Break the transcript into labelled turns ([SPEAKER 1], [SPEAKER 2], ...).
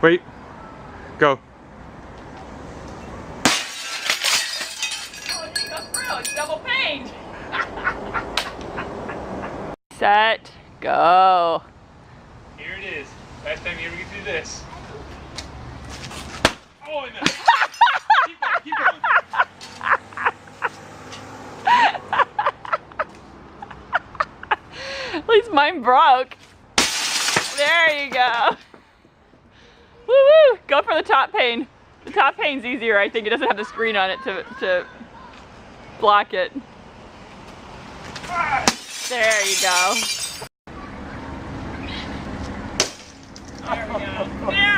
[SPEAKER 1] Wait. Go.
[SPEAKER 2] Oh, it didn't go through. It's double pane. Set, go.
[SPEAKER 1] Here it is. Last time you ever get through this. Oh, no. Keep going, keep going.
[SPEAKER 2] At least mine broke. There you go. Woo woo! Go for the top pane. The top pane's easier, I think. It doesn't have the screen on it to block it. There you go. There we go. There